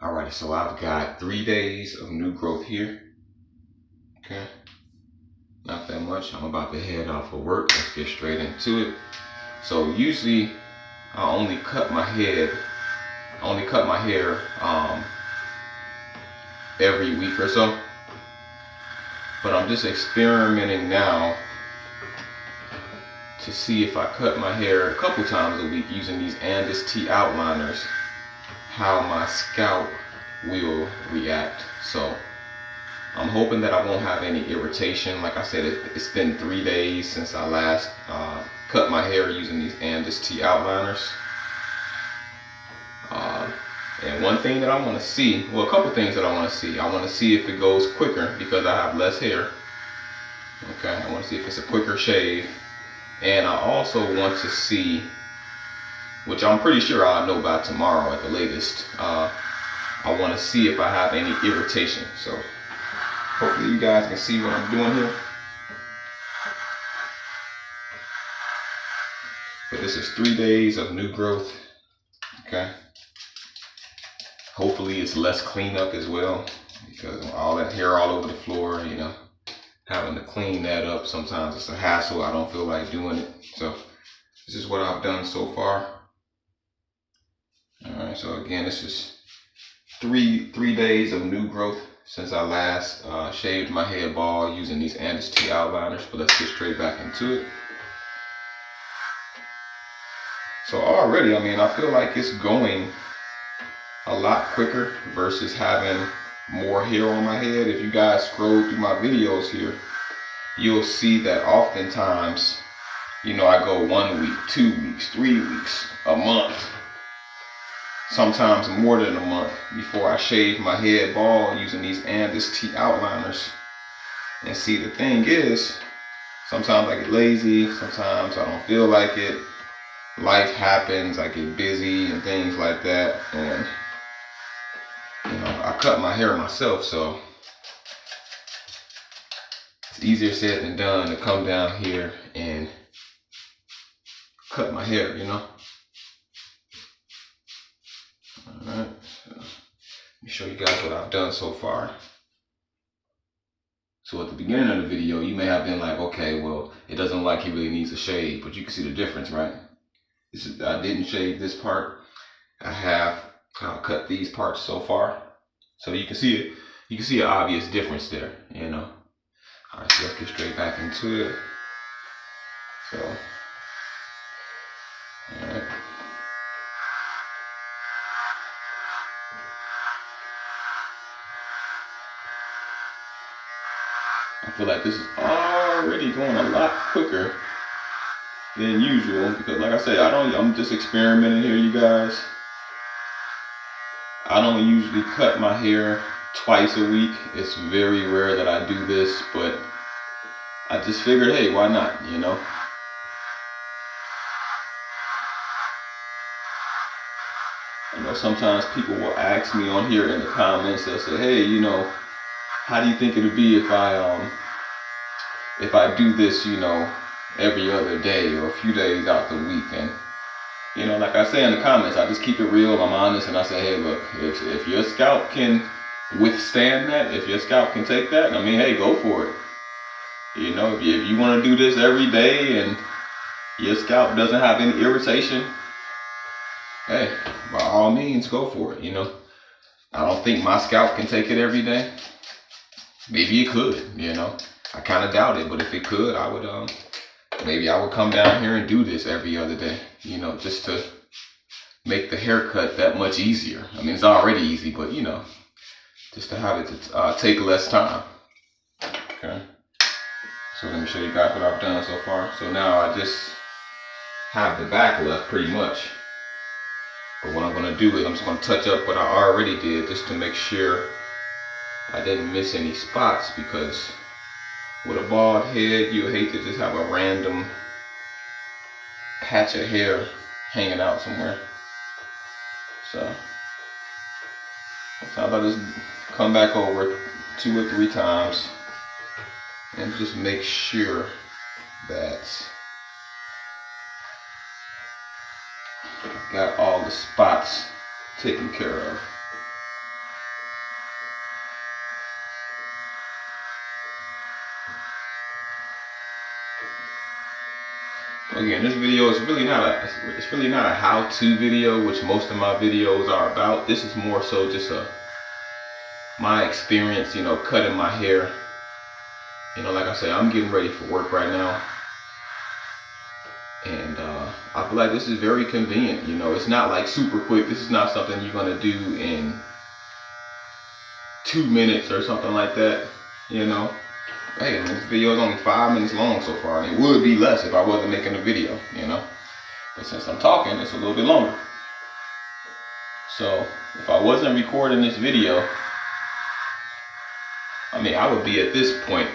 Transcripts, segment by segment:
Alrighty, so I've got 3 days of new growth here. Okay, not that much. I'm about to head out for work. Let's get straight into it. So usually I only cut my hair every week or so. But I'm just experimenting now to see if I cut my hair a couple times a week using these Andis T outliners, how my scalp will react. So I'm hoping that I won't have any irritation. Like I said, it's been 3 days since I last cut my hair using these Andis T outliners. And one thing that I want to see, well, a couple things that I want to see. I want to see if it goes quicker because I have less hair. Okay, I want to see if it's a quicker shave. And I also want to see, which I'm pretty sure I'll know by tomorrow at the latest, I want to see if I have any irritation. So hopefully you guys can see what I'm doing here. But this is 3 days of new growth. Okay. Hopefully it's less cleanup as well, because all that hair all over the floor, you know, having to clean that up, sometimes it's a hassle. I don't feel like doing it. So this is what I've done so far. All right, so again, this is three days of new growth since I last shaved my head bald using these Andis T outliners. But let's get straight back into it. So already, I mean, I feel like it's going a lot quicker versus having more hair on my head. If you guys scroll through my videos here, you'll see that oftentimes, you know, I go 1 week, 2 weeks, 3 weeks, a month, sometimes more than a month before I shave my head bald using these Andis T outliners. And see, the thing is, sometimes I get lazy, sometimes I don't feel like it. Life happens, I get busy and things like that, and you know, I cut my hair myself, so it's easier said than done to come down here and cut my hair, you know. Alright, so let me show you guys what I've done so far. So at the beginning of the video, you may have been like, okay, well, it doesn't look like he really needs a shave, but you can see the difference, right? I didn't shave this part. I have cut these parts so far, so you can see it. You can see an obvious difference there, you know. All right, so let's get straight back into it. So, all right. I feel like this is already going a lot quicker than usual because, like I said, I'm just experimenting here, you guys. I don't usually cut my hair twice a week. It's very rare that I do this, but I just figured, hey, why not, you know? You know, sometimes people will ask me on here in the comments, they'll say, hey, you know, how do you think it'll be if I do this, you know, every other day or a few days out the week? And you know, like I say in the comments, I just keep it real, I'm honest, and I say, hey, look, if your scalp can withstand that, if your scalp can take that, I mean, hey, go for it. You know, if you want to do this every day and your scalp doesn't have any irritation, hey, by all means, go for it, you know. I don't think my scalp can take it every day. Maybe it could, you know. I kind of doubt it, but if it could, I would, maybe I would come down here and do this every other day, you know, just to make the haircut that much easier. I mean, it's already easy, but you know, just to have it to take less time. Okay. So let me show you guys what I've done so far. So now I just have the back left pretty much. But what I'm going to do is I'm just going to touch up what I already did just to make sure I didn't miss any spots, because with a bald head, you hate to just have a random patch of hair hanging out somewhere. So I'll just come back over 2 or 3 times and just make sure that I've got all the spots taken care of. Again, this video is really not a how-to video, which most of my videos are about. This is more so just my experience, you know, cutting my hair. You know, like I said, I'm getting ready for work right now, and I feel like this is very convenient. You know, it's not like super quick. This is not something you're gonna do in 2 minutes or something like that. You know. Hey, man, this video is only 5 minutes long so far, and it would be less if I wasn't making a video, you know. But since I'm talking, it's a little bit longer. So if I wasn't recording this video, I mean, I would be at this point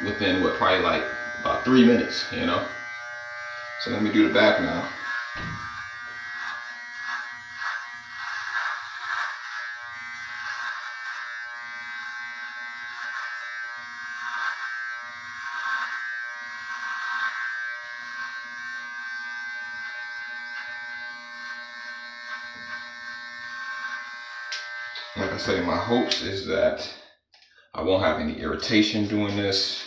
within what, probably like about 3 minutes, you know. So let me do the back now. Like I say, my hopes is that I won't have any irritation doing this.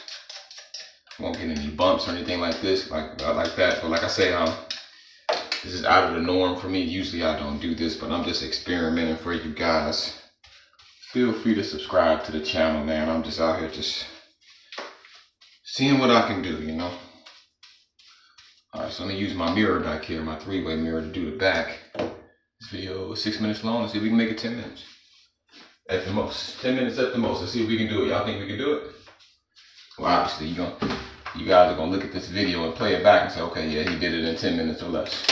I won't get any bumps or anything like this, like that. But like I say, this is out of the norm for me. Usually I don't do this, but I'm just experimenting for you guys. Feel free to subscribe to the channel, man. I'm just out here just seeing what I can do, you know. All right, so I'm gonna use my mirror back here, my 3-way mirror, to do the back. This video is 6 minutes long. Let's see if we can make it 10 minutes. At the most. 10 minutes at the most. Let's see if we can do it. Y'all think we can do it? Well, obviously, you guys are going to look at this video and play it back and say, okay, yeah, he did it in 10 minutes or less.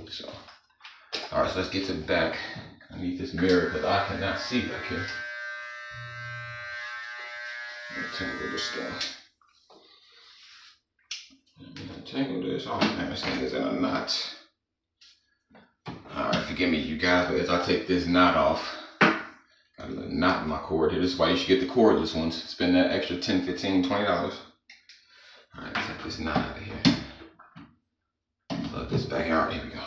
So, all right, so let's get to the back. I need this mirror because I cannot see back here. Untangle this stuff. Untangle this. Oh, man, this thing is in a knot. All right, forgive me, you guys, but as I take this knot off, got a little knot in my cord here. This is why you should get the cordless ones. Spend that extra $10, $15, $20. All right, take this knot out of here. Plug this back out. Here we go.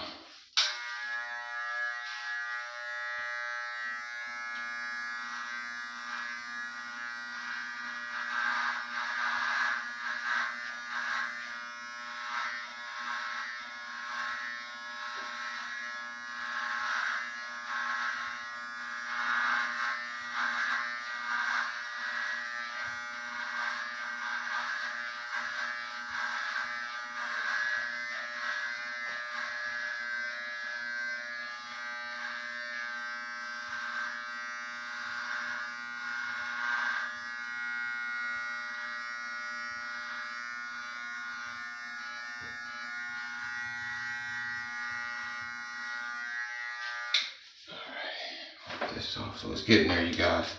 This off, so it's getting there, you guys.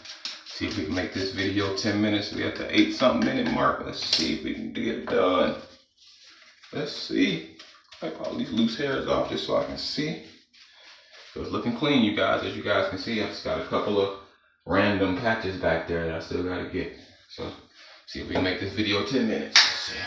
See if we can make this video 10 minutes. We at the 8-something minute mark. Let's see if we can get it done. Let's see. Wipe all these loose hairs off just so I can see. So it's looking clean, you guys. As you guys can see, I just got a couple of random patches back there that I still gotta get. So see if we can make this video 10 minutes. Let's see.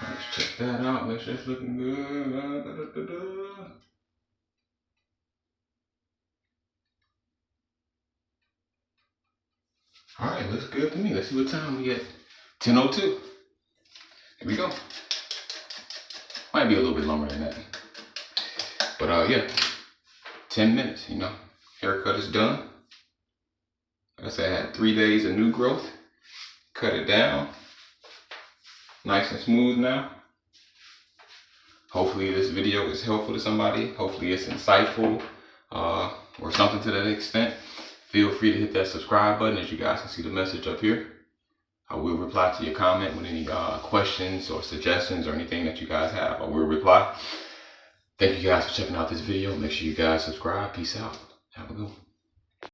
Let's check that out, make sure it's looking good. All right, looks good to me. Let's see what time we get. 10:02. Here we go. Might be a little bit longer than that. But yeah, 10 minutes, you know. Haircut is done. Like I said, I had 3 days of new growth. Cut it down. Nice and smooth now. Hopefully this video is helpful to somebody. Hopefully it's insightful or something to that extent. Feel free to hit that subscribe button, as you guys can see the message up here. I will reply to your comment with any questions or suggestions or anything that you guys have. I will reply. Thank you guys for checking out this video. Make sure you guys subscribe. Peace out. Have a good one.